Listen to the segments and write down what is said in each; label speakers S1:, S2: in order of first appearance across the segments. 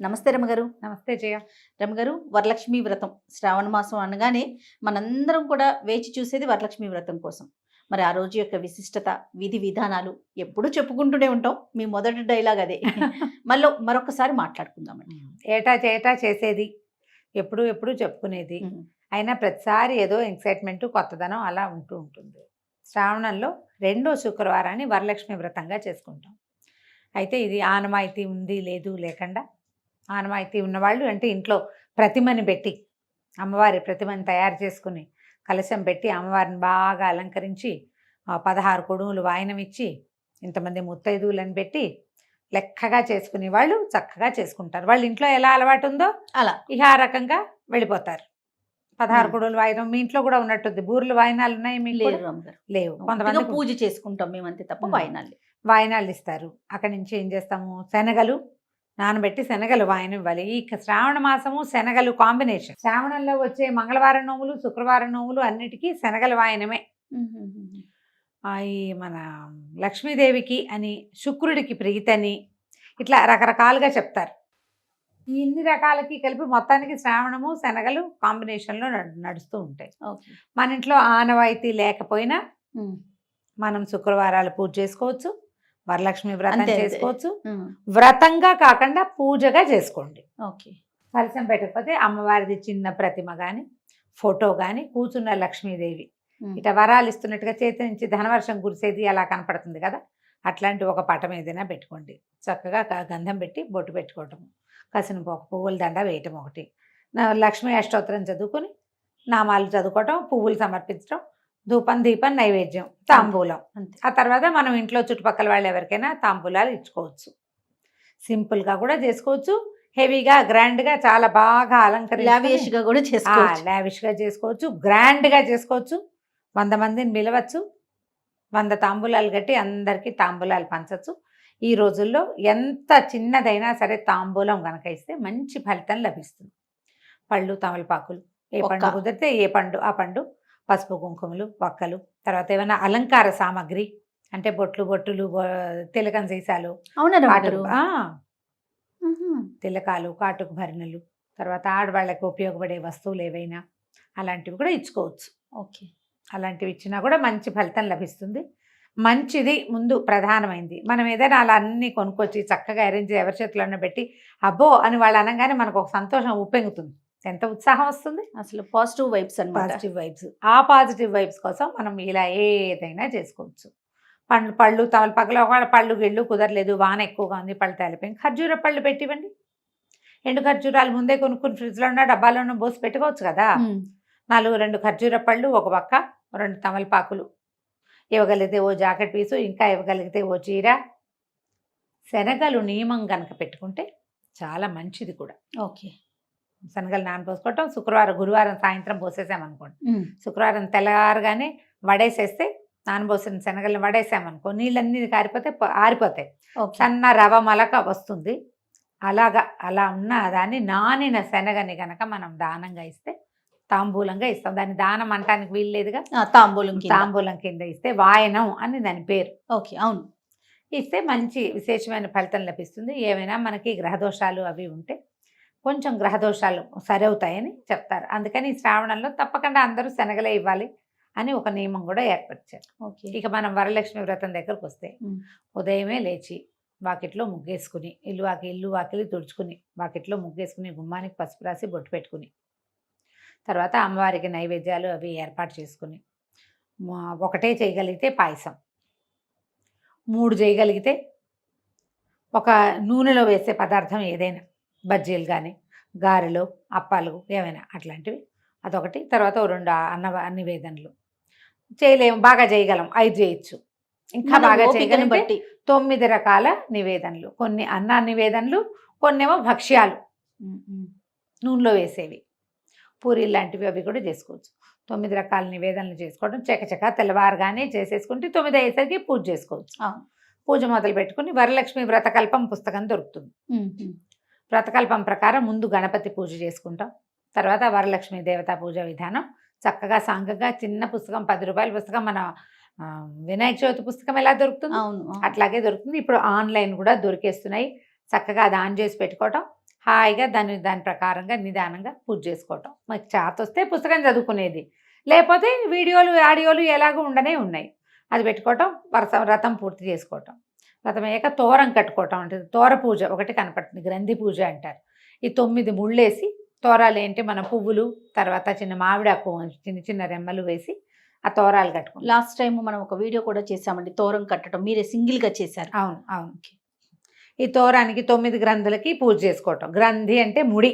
S1: నమస్తే రమగారు.
S2: నమస్తే జయ.
S1: రమగారు, వరలక్ష్మి వ్రతం శ్రావణ మాసం అనగానే మనందరం కూడా వేచి చూసేది వరలక్ష్మి వ్రతం కోసం. మరి ఆ రోజు యొక్క విశిష్టత, విధి విధానాలు ఎప్పుడూ చెప్పుకుంటూనే ఉంటాం. మీ మొదటి డైలాగ్ అదే. మరొకసారి మాట్లాడుకుందామండి.
S2: ఏటా చేటా చేసేది, ఎప్పుడు ఎప్పుడు చెప్పుకునేది. అయినా ప్రతిసారి ఏదో ఎక్సైట్మెంట్, కొత్తదనం అలా ఉంటూ ఉంటుంది. శ్రావణంలో 2వ శుక్రవారాన్ని వరలక్ష్మి వ్రతంగా చేసుకుంటాం. అయితే ఇది ఆనవాయితీ ఉంది లేదు లేకుండా, ఆనవాయితీ ఉన్నవాళ్ళు అంటే ఇంట్లో ప్రతిమని పెట్టి, అమ్మవారి ప్రతిమని తయారు చేసుకుని కలశం పెట్టి అమ్మవారిని బాగా అలంకరించి 16 కొడుములు వాయనం ఇచ్చి ఇంతమంది ముత్తైదువులను పెట్టి లెక్కగా చేసుకునే వాళ్ళు చక్కగా చేసుకుంటారు. వాళ్ళ ఇంట్లో ఎలా అలవాటు ఉందో
S1: అలా
S2: ఇక ఆ రకంగా వెళ్ళిపోతారు. 16 కొడుములు వాయనం మీ ఇంట్లో కూడా ఉన్నట్టుంది. బూర్లు వాయనాలు ఉన్నాయి మీకు?
S1: లేదు రమగారు,
S2: లేవు. కొంతమంది
S1: పూజ చేసుకుంటాం మేమంతే తప్ప వాయినాలు
S2: వాయనాలు ఇస్తారు. అక్కడి నుంచి ఏం చేస్తాము, శనగలు నానబెట్టి శనగలు వాయనం ఇవ్వాలి. ఈ శ్రావణ మాసము శనగలు కాంబినేషన్. శ్రావణంలో వచ్చే మంగళవారం నోములు, శుక్రవారం నోములు అన్నిటికీ శనగల వాయనమే. ఈ మన లక్ష్మీదేవికి అని, శుక్రుడికి ప్రీతని, ఇట్లా రకరకాలుగా చెప్తారు. ఇన్ని రకాలకి కలిపి మొత్తానికి శ్రావణము శనగలు కాంబినేషన్లో నడుస్తూ ఉంటాయి. మన ఇంట్లో ఆనవాయితీ లేకపోయినా మనం శుక్రవారాలు పూజ చేసుకోవచ్చు, వరలక్ష్మి వ్రతం చేసుకోవచ్చు. వ్రతంగా కాకుండా పూజగా చేసుకోండి.
S1: ఓకే.
S2: కలశం పెట్టకపోతే అమ్మవారిది చిన్న ప్రతిమ కానీ, ఫోటో కానీ, కూర్చున్న లక్ష్మీదేవి ఇట వరాలు ఇస్తున్నట్టుగా చేతి నుంచి ధనవర్షం కురిసేది అలా కనపడుతుంది కదా, అట్లాంటి ఒక పటం ఏదైనా పెట్టుకోండి. చక్కగా గంధం పెట్టి బొట్టు పెట్టుకోవటం, కసిన పువ్వుల దండ వేయటం ఒకటి, లక్ష్మీ అష్టోత్తరం చదువుకొని నామాలు చదువుకోవటం, పువ్వులు సమర్పించడం, ధూపం దీపం నైవేద్యం, తాంబూలం. ఆ తర్వాత మనం ఇంట్లో చుట్టుపక్కల వాళ్ళు ఎవరికైనా తాంబూలాలు ఇచ్చుకోవచ్చు. సింపుల్గా కూడా చేసుకోవచ్చు, హెవీగా గ్రాండ్గా చాలా బాగా
S1: లావిష్గా కూడా చేసుకోవచ్చు.
S2: లావిష్గా చేసుకోవచ్చు, గ్రాండ్గా చేసుకోవచ్చు. 100 మందిని పిలవచ్చు, 100 తాంబూలాలు కట్టి అందరికీ తాంబూలాలు పంచవచ్చు. ఈ రోజుల్లో ఎంత చిన్నదైనా సరే తాంబూలం కనుక ఇస్తే మంచి ఫలితం లభిస్తుంది. పళ్ళు, తమలపాకులు, ఏ పండు కుదిరితే ఏ పండు ఆ పండు, పసుపు కుంకుమలు, వక్కలు, తర్వాత ఏమైనా అలంకార సామాగ్రి అంటే బొట్టులు, తిలకం సీసాలు, తిలకాలు, కాటుకు భరణలు, తర్వాత ఆడవాళ్ళకి ఉపయోగపడే వస్తువులు ఏవైనా అలాంటివి కూడా ఇచ్చుకోవచ్చు.
S1: ఓకే.
S2: అలాంటివి ఇచ్చినా కూడా మంచి ఫలితం లభిస్తుంది. మంచిది ముందు ప్రధానమైంది. మనం ఏదైనా అలా అన్నీ కొనుక్కొచ్చి చక్కగా అరేంజ్ ఎవరి చేతుల్లో పెట్టి అబ్బో అని వాళ్ళు అనగానే మనకు ఒక సంతోషం ఉప్పెంగుతుంది, ఎంత ఉత్సాహం వస్తుంది.
S1: అసలు పాజిటివ్ వైబ్స్ అన్నమాట.
S2: Positive vibes. ఆ పాజిటివ్ వైబ్స్ కోసం మనం ఇలా ఏదైనా చేసుకోవచ్చు. పళ్ళు తమలపాకులు, ఒకవేళ పళ్ళు గిళ్ళు కుదరలేదు, వాన ఎక్కువగా ఉంది, పళ్ళు తేలిపోయింది, ఖర్జూర పళ్ళు పెట్టివ్వండి. ఎండు ఖర్జూరాలు ముందే కొనుక్కుని ఫ్రిడ్జ్లో ఉన్న డబ్బాలో పోసి పెట్టుకోవచ్చు కదా. 2 ఖర్జూర పళ్ళు, ఒక పక్క 2 తమలపాకులు, ఇవ్వగలిగితే ఓ జాకెట్ పీసు, ఇంకా ఇవ్వగలిగితే ఓ చీర. శనగలు నియమం కనుక పెట్టుకుంటే చాలా మంచిది కూడా.
S1: ఓకే.
S2: శనగలు నానపోసుకోవటం, గురువారం సాయంత్రం పోసేసామనుకోండి, శుక్రవారం తెల్లగారుగానే వడేసేస్తే, నానబోసిన శనగలను వడేసామనుకో నీళ్ళన్నీ కారిపోతే ఆరిపోతాయి, సన్న రవ మలక వస్తుంది. అలా ఉన్న దాన్ని నానిన శనగని కనుక మనం దానంగా ఇస్తే, తాంబూలంగా ఇస్తాం. దాన్ని దానం అంటానికి వీల్లేదుగా, తాంబూలం కింద ఇస్తే వాయనం అని దాని పేరు.
S1: ఓకే, అవును.
S2: ఇస్తే మంచి విశేషమైన ఫలితం లభిస్తుంది. ఏమైనా మనకి గ్రహదోషాలు అవి ఉంటే కొంచెం గ్రహదోషాలు సరవుతాయని చెప్తారు. అందుకని శ్రావణంలో తప్పకుండా అందరూ శనగలే ఇవ్వాలి అని ఒక నియమం కూడా ఏర్పరిచారు.
S1: ఓకే.
S2: ఇక మనం వరలక్ష్మి వ్రతం దగ్గరకు వస్తే, ఉదయమే లేచి వాకిట్లో ముగ్గేసుకుని, ఇల్లు వాకిలి తుడుచుకుని, వాకిట్లో ముగ్గేసుకుని, గుమ్మానికి పసుపు రాసి బొట్టు పెట్టుకుని, తర్వాత అమ్మవారికి నైవేద్యాలు అవి ఏర్పాటు చేసుకుని, 1 చేయగలిగితే పాయసం, 3 చేయగలిగితే ఒక నూనెలో వేసే పదార్థం ఏదైనా, బజ్జీలు కానీ, గారెలు, అప్పాలు ఏమైనా అట్లాంటివి అదొకటి. తర్వాత 2 నివేదనలు బాగా చేయగలం 5 చేయొచ్చు. ఇంకా బాగా చేయగలిగితే 9 రకాల నివేదనలు. కొన్ని అన్న నివేదనలు, కొన్నేమో భక్ష్యాలు నూనెలో వేసేవి, పూరీలు లాంటివి అవి కూడా చేసుకోవచ్చు. 9 రకాల నివేదనలు చేసుకోవడం చకచకా తెల్లవారుగానే చేసేసుకుంటే 9 అయ్యేసరికి పూజ చేసుకోవచ్చు. పూజ మొదలు పెట్టుకుని వరలక్ష్మి వ్రతకల్పం పుస్తకం దొరుకుతుంది. వ్రతకల్పం ప్రకారం ముందు గణపతి పూజ చేసుకుంటాం, తర్వాత వరలక్ష్మి దేవతా పూజ విధానం చక్కగా సాంగంగా చిన్న పుస్తకం, 10 రూపాయల పుస్తకం, మన వినాయక చవితి పుస్తకం ఎలా దొరుకుతుంది అట్లాగే దొరుకుతుంది. ఇప్పుడు ఆన్లైన్ కూడా దొరికేస్తున్నాయి. చక్కగా అది ఆన్ చేసి పెట్టుకోవటం, హాయిగా దాని ప్రకారంగా నిదానంగా పూజ చేసుకోవటం. మనకి చేత వస్తే పుస్తకం చదువుకునేది, లేకపోతే వీడియోలు ఆడియోలు ఎలాగో ఉండనే ఉన్నాయి, అది పెట్టుకోవటం, వ్రతం పూర్తి చేసుకోవటం. వ్రతం అయ్యాక తోరం కట్టుకోవటం అంటే తోర పూజ ఒకటి కనపడుతుంది, గ్రంథి పూజ అంటారు. ఈ 9 ముళ్ళేసి, తోరాలు ఏంటి మన పువ్వులు, తర్వాత చిన్న మామిడాకు చిన్న చిన్న రెమ్మలు వేసి ఆ తోరాలు కట్టుకుంటాం.
S1: లాస్ట్ టైం మనం ఒక వీడియో కూడా చేసామండి, తోరం కట్టడం, మీరే సింగిల్గా చేశారు.
S2: అవును అవును. ఈ తోరానికి 9 గ్రంథులకి పూజ చేసుకోవటం. గ్రంథి అంటే ముడి.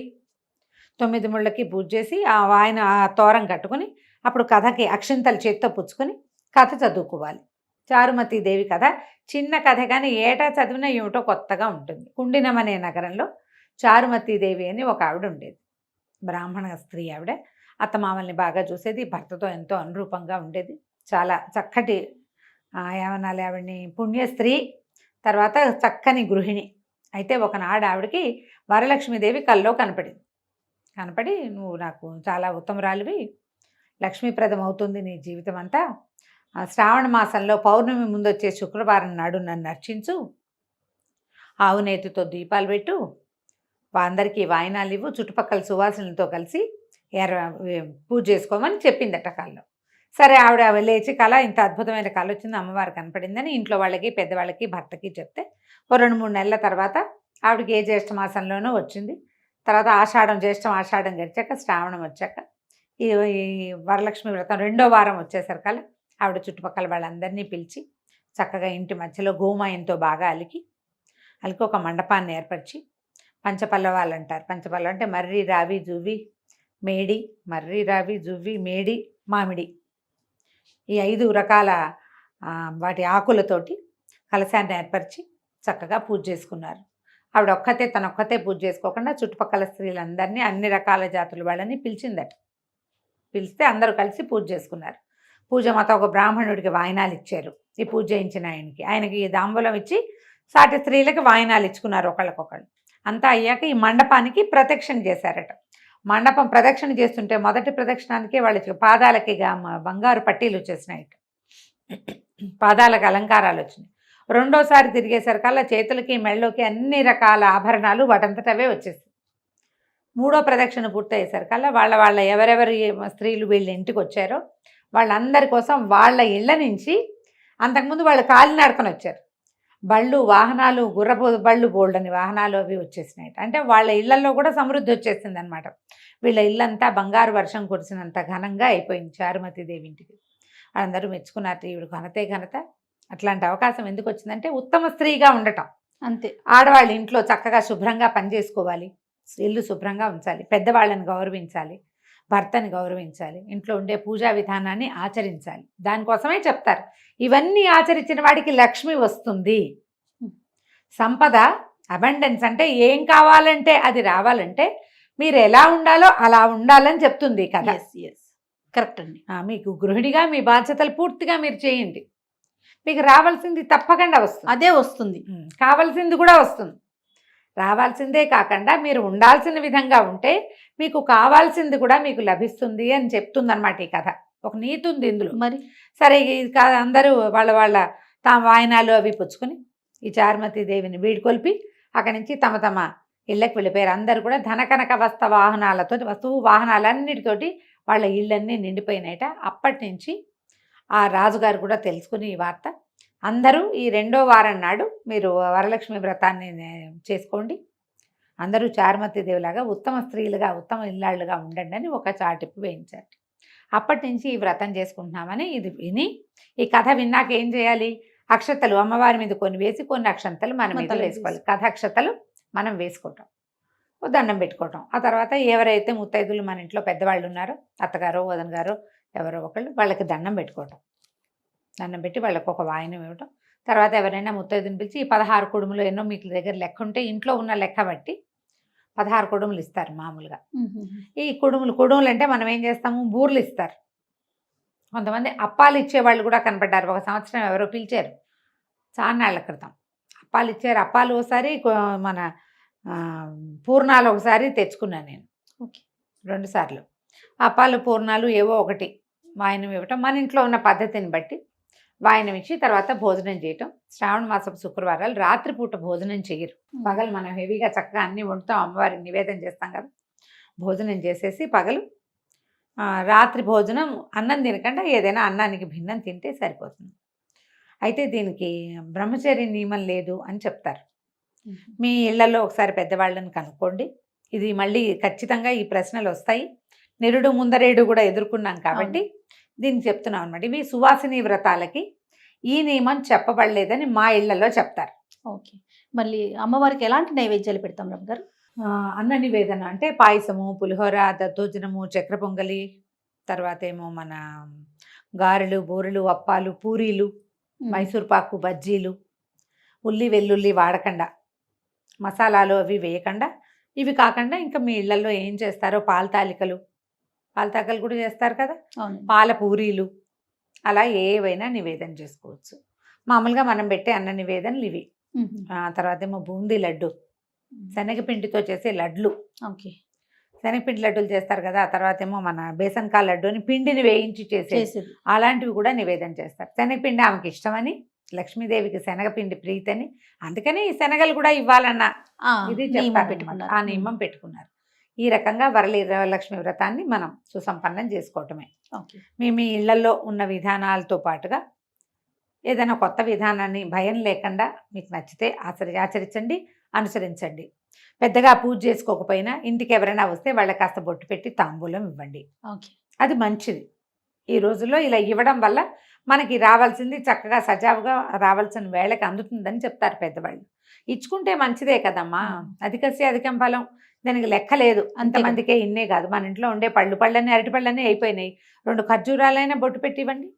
S2: 9 ముళ్ళకి పూజ చేసి ఆయన ఆ తోరం కట్టుకుని అప్పుడు కథకి అక్షింతలు చేత్తో పుచ్చుకొని కథ చదువుకోవాలి. చారుమతి దేవి కథ చిన్న కథ, కానీ ఏటా చదివినా ఏమిటో కొత్తగా ఉంటుంది. కుండినం అనే నగరంలో చారుమతి దేవి అని ఒక ఆవిడ ఉండేది, బ్రాహ్మణ స్త్రీ ఆవిడ. అత్తమామల్ని బాగా చూసేది, భర్తతో ఎంతో అనురూపంగా ఉండేది, చాలా చక్కటి ఏమనాలి ఆవిడని, పుణ్య స్త్రీ, తర్వాత చక్కని గృహిణి. అయితే ఒకనాడు ఆవిడకి వరలక్ష్మీదేవి కల్లో కనపడి నువ్వు నాకు చాలా ఉత్తమరాలివి, లక్ష్మీప్రదం అవుతుంది నీ జీవితం అంతా, శ్రావణ మాసంలో పౌర్ణమి ముందు వచ్చే శుక్రవారం నాడు నన్ను అర్చించు, ఆవు నేతితో దీపాలు పెట్టు, అందరికీ వాయినాలు ఇవ్వు, చుట్టుపక్కల సువాసనలతో కలిసి పూజ చేసుకోమని చెప్పిందట కల్లో. సరే ఆవిడ లేచి కళ, ఇంత అద్భుతమైన కళ వచ్చింది, అమ్మవారు కనపడిందని ఇంట్లో వాళ్ళకి పెద్దవాళ్ళకి భర్తకి చెప్తే 2-3 నెలల తర్వాత ఆవిడకి ఏ జ్యేష్ఠ మాసంలోనూ వచ్చింది. తర్వాత జ్యేష్ఠం ఆషాఢం గడిచాక శ్రావణం వచ్చాక ఈ వరలక్ష్మి వ్రతం 2వ వారం వచ్చేసరికల్లా ఆవిడ చుట్టుపక్కల వాళ్ళందరినీ పిలిచి చక్కగా ఇంటి మధ్యలో గోమాయంతో బాగా అలికి ఒక మండపాన్ని ఏర్పరిచి, పంచపల్లవాలు అంటారు. పంచపల్లవం అంటే మర్రి, రావి, జువ్వి, మేడి, మర్రి, రావి, జువ్వి, మేడి, మామిడి, ఈ 5 రకాల వాటి ఆకులతోటి కలశాన్ని ఏర్పరిచి చక్కగా పూజ చేసుకున్నారు. ఆవిడ తనొక్కతే పూజ చేసుకోకుండా చుట్టుపక్కల స్త్రీలందరినీ, అన్ని రకాల జాతుల వాళ్ళని పిలిచిందట. పిలిస్తే అందరూ కలిసి పూజ చేసుకున్నారు. పూజ మాత ఒక బ్రాహ్మణుడికి వాయినాలు ఇచ్చారు. ఈ పూజ చేయించిన ఆయనకి దాంబూలం ఇచ్చి సాటి స్త్రీలకి వాయినాలు ఇచ్చుకున్నారు ఒకళ్ళకొకళ్ళు. అంతా అయ్యాక ఈ మండపానికి ప్రదక్షిణ చేశారట. మండపం ప్రదక్షిణ చేస్తుంటే మొదటి ప్రదక్షిణానికి వాళ్ళకి పాదాలకి బంగారు పట్టీలు వచ్చేసినాయి, పాదాలకు అలంకారాలు వచ్చినాయి. 2వసారి తిరిగేసరికల్లా చేతులకి మెళ్ళలోకి అన్ని రకాల ఆభరణాలు వాటంతటవే వచ్చేసాయి. 3వ ప్రదక్షిణ పూర్తయ్యేసరికల్లా వాళ్ళ ఎవరెవరి స్త్రీలు వీళ్ళ ఇంటికి వచ్చారో వాళ్ళందరి కోసం వాళ్ళ ఇళ్ళ నుంచి, అంతకుముందు వాళ్ళు కాలినడకని వచ్చారు, బళ్ళు, వాహనాలు, గుర్రపు బళ్ళు, బోల్డని వాహనాలు అవి వచ్చేసినాయి. అంటే వాళ్ళ ఇళ్లలో కూడా సమృద్ధి వచ్చేసింది అనమాట. వీళ్ళ ఇల్లంతా బంగారు వర్షం కురిసినంత ఘనంగా అయిపోయింది చారుమతి దేవి ఇంటికి. అందరూ మెచ్చుకున్నారు, ఈవిడ ఘనతే ఘనత. అట్లాంటి అవకాశం ఎందుకు వచ్చిందంటే ఉత్తమ స్త్రీగా ఉండటం
S1: అంతే.
S2: ఆడవాళ్ళ ఇంట్లో చక్కగా శుభ్రంగా పనిచేసుకోవాలి, ఇల్లు శుభ్రంగా ఉంచాలి, పెద్దవాళ్ళని గౌరవించాలి, భర్తని గౌరవించాలి, ఇంట్లో ఉండే పూజా విధానాన్ని ఆచరించాలి. దానికోసమే చెప్తారు, ఇవన్నీ ఆచరించిన వాడికి లక్ష్మి వస్తుంది. సంపద, అబండెన్స్ అంటే ఏం కావాలంటే అది రావాలంటే మీరు ఎలా ఉండాలో అలా ఉండాలని చెప్తుంది కదా.
S1: కరెక్ట్ అండి.
S2: మీకు గృహిణిగా మీ బాధ్యతలు పూర్తిగా మీరు చేయండి, మీకు రావాల్సింది తప్పకుండా వస్తుంది, అదే వస్తుంది, కావాల్సింది కూడా వస్తుంది. రావాల్సిందే కాకుండా మీరు ఉండాల్సిన విధంగా ఉంటే మీకు కావాల్సింది కూడా మీకు లభిస్తుంది అని చెప్తుంది అనమాట ఈ కథ. ఒక నీతి ఉంది ఇందులో.
S1: మరి
S2: సరే, అందరూ వాళ్ళ తాము వాయినాలు అవి పుచ్చుకొని ఈ చారుమతి దేవిని వీడుకొల్పి అక్కడి నుంచి తమ ఇళ్ళకి వెళ్ళిపోయారు. అందరూ కూడా ధనకనక వస్తువు వాహనాలన్నిటితోటి వాళ్ళ ఇళ్ళన్నీ నిండిపోయినాయట. అప్పటి నుంచి ఆ రాజుగారు కూడా తెలుసుకుని ఈ వార్త, అందరూ ఈ 2వ వారం నాడు మీరు వరలక్ష్మి వ్రతాన్ని చేసుకోండి, అందరూ చారుమతి దేవిలాగా ఉత్తమ స్త్రీలుగా, ఉత్తమ ఇల్లాళ్ళుగా ఉండండి అని ఒక చాటింపు వేయించారు. అప్పటి నుంచి ఈ వ్రతం చేసుకుంటున్నామని ఇది విని, ఈ కథ విన్నాక ఏం చేయాలి, అక్షతలు అమ్మవారి మీద కొన్ని వేసి కొన్ని అక్షంతలు మన మీద వేసుకోవాలి. కథ అక్షతలు మనం వేసుకోవటం, దండం పెట్టుకోవటం. ఆ తర్వాత ఎవరైతే ముత్తైదులు మన ఇంట్లో పెద్దవాళ్ళు ఉన్నారో, అత్తగారో వదన గారో ఎవరో ఒకళ్ళు, వాళ్ళకి దండం పెట్టుకోవటం. దండం పెట్టి వాళ్ళకి ఒక వాయినం ఇవ్వటం. తర్వాత ఎవరైనా ముత్తైదుని పిలిచి ఈ 16 కుడుములు ఎన్నో మీకు దగ్గర లెక్క ఉంటే ఇంట్లో ఉన్న లెక్క బట్టి 16 కుడుములు ఇస్తారు మామూలుగా. ఈ కుడుములు అంటే మనం ఏం చేస్తాము, బూర్లు ఇస్తారు. కొంతమంది అప్పాలు ఇచ్చేవాళ్ళు కూడా కనపడ్డారు. ఒక సంవత్సరం ఎవరో పిలిచారు చాన్నాళ్ల క్రితం, అప్పాలు ఇచ్చారు. అప్పాలు ఒకసారి, మన పూర్ణాలు ఒకసారి తెచ్చుకున్నాను నేను. 2 సార్లు అప్పాలు పూర్ణాలు ఏవో ఒకటి వాయినం ఇవ్వటం మన ఇంట్లో ఉన్న పద్ధతిని బట్టి. వాయనం ఇచ్చి తర్వాత భోజనం చేయటం. శ్రావణ మాసపు శుక్రవారాలు రాత్రిపూట భోజనం చేయరు. పగలు మనం హెవీగా చక్కగా అన్ని వండుతాం, అమ్మవారికి నివేదన చేస్తాం కదా, భోజనం చేసేసి పగలు రాత్రి భోజనం అన్నం తినకుండా ఏదైనా అన్నానికి భిన్నం తింటే సరిపోతుంది. అయితే దీనికి బ్రహ్మచర్య నియమం లేదు అని చెప్తారు. మీ ఇళ్లలో ఒకసారి పెద్దవాళ్ళని కనుక్కోండి. ఇది మళ్ళీ ఖచ్చితంగా ఈ ప్రశ్నలు వస్తాయి. నిరుడు ముందరేడు కూడా ఎదుర్కొన్నాం కాబట్టి దీనికి చెప్తున్నాం అనమాట. ఇవి సువాసిని వ్రతాలకి ఈ నియమం చెప్పబడలేదని మా ఇళ్లలో చెప్తారు.
S1: ఓకే. మళ్ళీ అమ్మవారికి ఎలాంటి నైవేద్యాలు పెడతాం రమ్మగారు?
S2: అన్న నివేదన అంటే పాయసము, పులిహోర, దద్దోజనము, చక్ర పొంగలి, తర్వాత ఏమో మన గారెలు, బూరెలు, అప్పాలు, పూరీలు, మైసూర్ పాకు, బజ్జీలు, ఉల్లి వెల్లుల్లి వాడకుండా, మసాలాలు అవి వేయకుండా, ఇవి కాకుండా ఇంకా మీ ఇళ్లలో ఏం చేస్తారో పాలతాలికలు కూడా చేస్తారు కదా, పాల పూరీలు, అలా ఏవైనా నివేదన చేసుకోవచ్చు. మామూలుగా మనం పెట్టే అన్న నివేదనలు ఇవి. తర్వాత ఏమో బూందీ లడ్డు, శనగపిండితో చేసే లడ్లు.
S1: ఓకే.
S2: శనగపిండి లడ్డూలు చేస్తారు కదా. ఆ తర్వాత ఏమో మన బేసన్కా లడ్డు అని పిండిని వేయించి చేసే అలాంటివి కూడా నివేదన చేస్తారు. శనగపిండి ఆమెకి ఇష్టమని, లక్ష్మీదేవికి శనగపిండి ప్రీతని, అందుకని ఈ శనగలు కూడా ఇవ్వాలన్న ఇది చెప్తారు, ఆ నియమం పెట్టుకున్నారు. ఈ రకంగా వరలక్ష్మి వ్రతాన్ని మనం సుసంపన్నం చేసుకోవటమే. మీ ఇళ్లలో ఉన్న విధానాలతో పాటుగా ఏదైనా కొత్త విధానాన్ని భయం లేకుండా మీకు నచ్చితే ఆచరించండి, అనుసరించండి. పెద్దగా పూజ చేసుకోకపోయినా ఇంటికి ఎవరైనా వస్తే వాళ్ళకి కాస్త బొట్టు పెట్టి తాంబూలం ఇవ్వండి. అది మంచిది. ఈ రోజుల్లో ఇలా ఇవ్వడం వల్ల మనకి రావాల్సింది చక్కగా సజావుగా రావాల్సిన వేళకి అందుతుందని చెప్తారు పెద్దవాళ్ళు. ఇచ్చుకుంటే మంచిదే కదమ్మా. అధికస్య అధికం ఫలం, దానికి లెక్క లేదు. అంతమందికే ఇన్నే కాదు, మన ఇంట్లో ఉండే పళ్ళన్నీ అరటి పళ్ళన్నీ అయిపోయినాయి, 2 ఖర్జూరాలైనా బొట్టు పెట్టి ఇవ్వండి.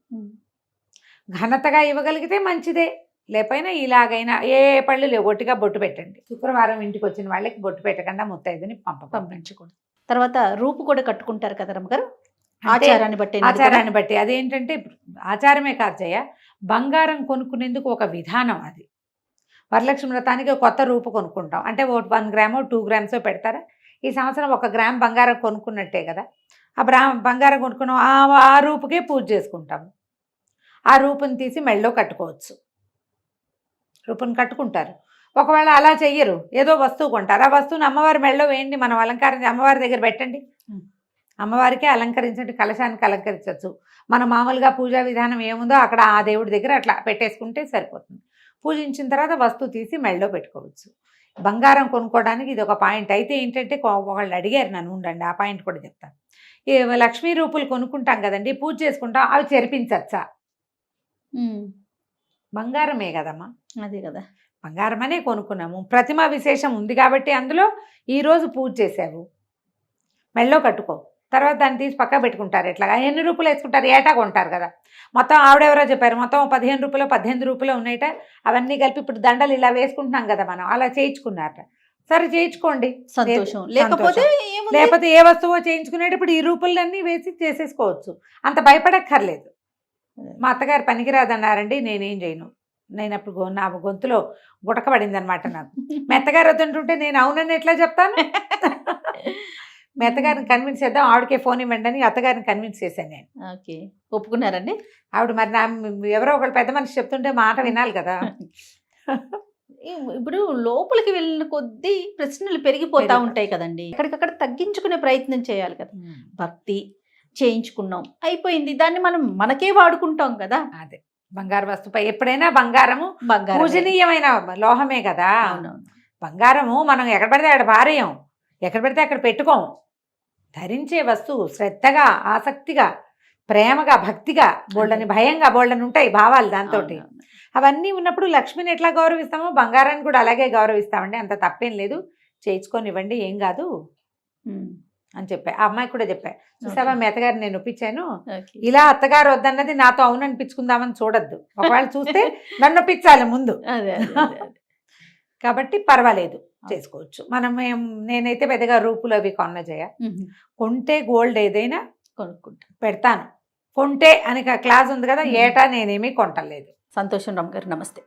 S2: ఘనతగా ఇవ్వగలిగితే మంచిదే, లేకపోయినా ఇలాగైనా ఏ పళ్ళు లేవు, ఒట్టిగా బొట్టు పెట్టండి. శుక్రవారం ఇంటికి వచ్చిన వాళ్ళకి బొట్టు పెట్టకుండా ముత్తైదుని పంపించకూడదు.
S1: తర్వాత రూపు కూడా కట్టుకుంటారు కదా రమ్మగారు, ఆచారాన్ని బట్టి.
S2: అదేంటంటే ఆచారమే కాదు జయ, బంగారం కొనుక్కునేందుకు ఒక విధానం. అది వరలక్ష్మి వ్రతానికి కొత్త రూపు కొనుక్కుంటాం అంటే 1 గ్రామో 2 గ్రామ్సో పెడతారా. ఈ సంవత్సరం 1 గ్రామ్ బంగారం కొనుక్కున్నట్టే కదా. బంగారం కొనుక్కున్నాం, ఆ రూపుకే పూజ చేసుకుంటాము. ఆ రూపుని తీసి మెళ్ళో కట్టుకోవచ్చు. రూపుని కట్టుకుంటారు. ఒకవేళ అలా చెయ్యరు, ఏదో వస్తువు కొంటారు, ఆ వస్తువుని అమ్మవారి మెళ్ళో వేయండి, మనం అలంకారం అమ్మవారి దగ్గర పెట్టండి, అమ్మవారికే అలంకరించండి, కలశానికి అలంకరించవచ్చు. మన మామూలుగా పూజా విధానం ఏముందో అక్కడ ఆ దేవుడి దగ్గర అట్లా పెట్టేసుకుంటే సరిపోతుంది. పూజించిన తర్వాత వస్తువు తీసి మెళ్ళో పెట్టుకోవచ్చు. బంగారం కొనుక్కోవడానికి ఇది ఒక పాయింట్. అయితే ఏంటంటే ఒకళ్ళు అడిగారు నన్ను, ఉండండి ఆ పాయింట్ కూడా చెప్తాను. లక్ష్మీ రూపులు కొనుక్కుంటాం కదండి, పూజ చేసుకుంటాం, అవి చెరిపించచ్చా? బంగారమే కదమ్మా.
S1: అదే కదా,
S2: బంగారం అనే కొనుక్కున్నాము, ప్రతిమ విశేషం ఉంది కాబట్టి అందులో ఈరోజు పూజ చేసావు, మెళ్ళో కట్టుకో, తర్వాత దాన్ని తీసి పక్క పెట్టుకుంటారు. ఎట్లాగా ఎన్ని రూపాయలు వేసుకుంటారు, ఏటా కొంటారు కదా. మొత్తం ఆవిడెవరో చెప్పారు, మొత్తం 15 రూపాయలు 18 రూపాయలు ఉన్నాయట, అవన్నీ కలిపి ఇప్పుడు దండలు ఇలా వేసుకుంటున్నాం కదా మనం, అలా చేయించుకున్నారట. సరే చేయించుకోండి,
S1: సంతోషం.
S2: లేకపోతే ఏ వస్తువో చేయించుకునేటప్పుడు ఈ రూపాయలన్నీ వేసి చేసేసుకోవచ్చు, అంత భయపడక్కర్లేదు. మా అత్తగారు పనికిరాదన్నారండి, నేనేం చేయను. నేను అప్పుడు నా గొంతులో గుటకబడింది అనమాట. నాకు మెత్తగారు వద్దంటుంటే నేను అవునని ఎట్లా చెప్తాను. మీ అత్తగారిని కన్విన్స్ చేద్దాం, ఆవిడకే ఫోన్ ఇవ్వండి అని అత్తగారిని కన్విన్స్ చేశాను నేను.
S1: ఓకే, ఒప్పుకున్నారండి
S2: ఆవిడ. మరి ఎవరో ఒకళ్ళు పెద్ద మనిషి చెప్తుంటే మాట వినాలి కదా.
S1: ఇప్పుడు లోపలికి వెళ్ళిన కొద్దీ ప్రశ్నలు పెరిగిపోతా ఉంటాయి కదండి, ఎక్కడికక్కడ తగ్గించుకునే ప్రయత్నం చేయాలి కదా. భక్తి చేయించుకున్నాం, అయిపోయింది, దాన్ని మనం మనకే వాడుకుంటాం కదా.
S2: అదే బంగారు వస్తువుపై ఎప్పుడైనా బంగారము పూజనీయమైన లోహమే కదా. బంగారము మనం ఎక్కడ పడితే అక్కడ భార్యం, ఎక్కడ పడితే అక్కడ పెట్టుకోం. ధరించే వస్తువు శ్రద్ధగా, ఆసక్తిగా, ప్రేమగా, భక్తిగా, బోళ్ళని భయంగా, బోళ్ళని ఉంటాయి భావాలు దాంతో. అవన్నీ ఉన్నప్పుడు లక్ష్మిని ఎట్లా గౌరవిస్తామో బంగారాన్ని కూడా అలాగే గౌరవిస్తామండి. అంత తప్పేం లేదు, చేయించుకొనివ్వండి, ఏం కాదు అని చెప్పా. ఆ అమ్మాయి కూడా చెప్పా, చూసావా మీ అత్తగారిని నేను ఒప్పించాను, ఇలా అత్తగారు వద్దన్నది నాతో అవును అనిపించుకుందామని చూడొద్దు, ఒకవేళ చూస్తే నన్ను ఒప్పించాలి ముందు. కాబట్టి పర్వాలేదు, చేసుకోవచ్చు. నేనైతే పెద్దగా రూపులు అవి కొన్న జయ. కొంటే గోల్డ్ ఏదైనా పెడతాను, కొంటే అని క్లాస్ ఉంది కదా, ఏటా నేనేమీ కొంటలేదు.
S1: సంతోషం రమ్మ గారు, నమస్తే.